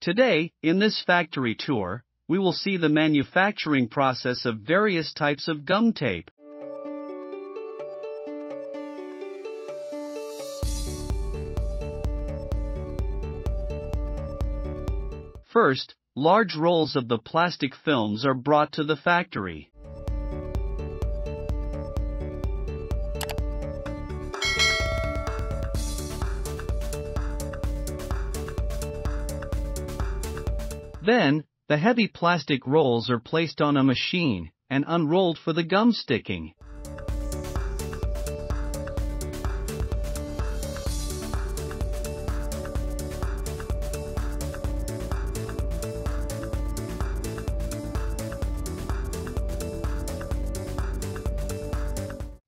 Today, in this factory tour, we will see the manufacturing process of various types of gum tape. First, large rolls of the plastic films are brought to the factory. Then, the heavy plastic rolls are placed on a machine and unrolled for the gum sticking.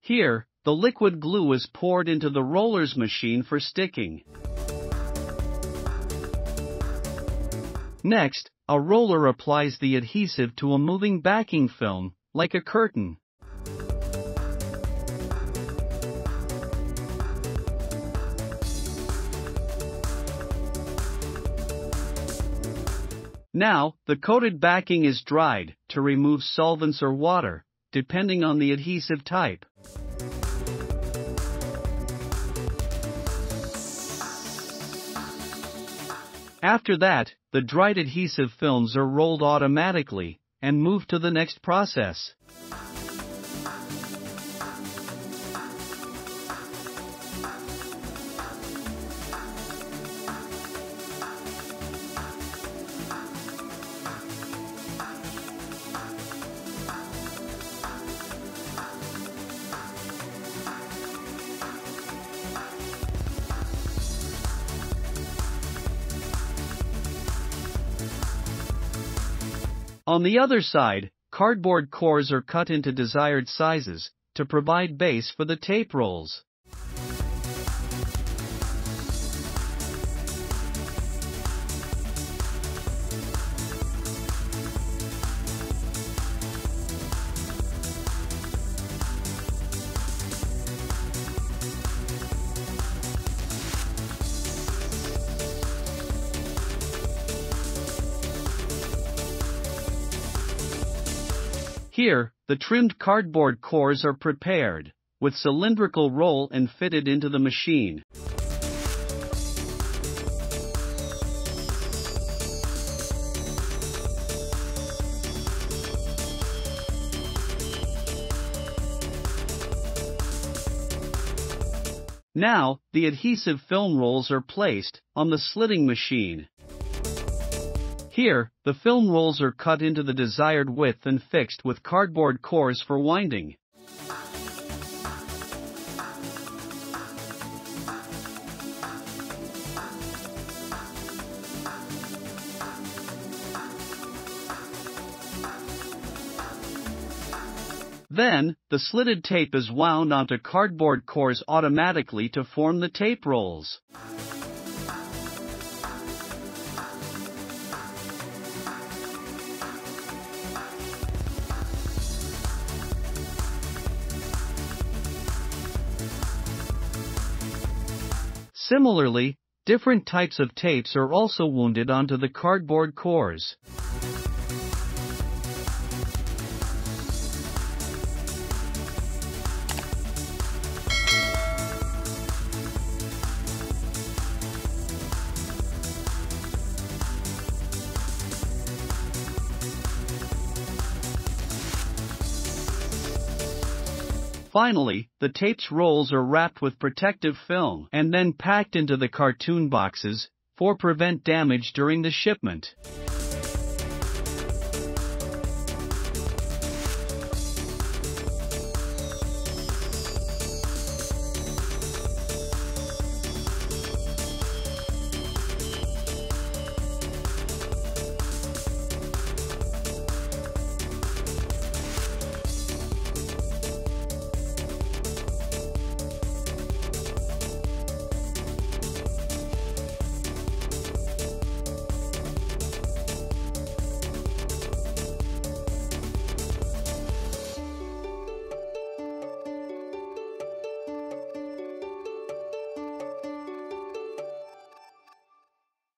Here, the liquid glue is poured into the roller's machine for sticking. Next, a roller applies the adhesive to a moving backing film, like a curtain. Now, the coated backing is dried to remove solvents or water, depending on the adhesive type. After that, the dried adhesive films are rolled automatically and moved to the next process. On the other side, cardboard cores are cut into desired sizes to provide base for the tape rolls. Here, the trimmed cardboard cores are prepared, with cylindrical roll and fitted into the machine. Now, the adhesive film rolls are placed on the slitting machine. Here, the film rolls are cut into the desired width and fixed with cardboard cores for winding. Then, the slitted tape is wound onto cardboard cores automatically to form the tape rolls. Similarly, different types of tapes are also wounded onto the cardboard cores. Finally, the tape's rolls are wrapped with protective film and then packed into the cartoon boxes for prevent damage during the shipment.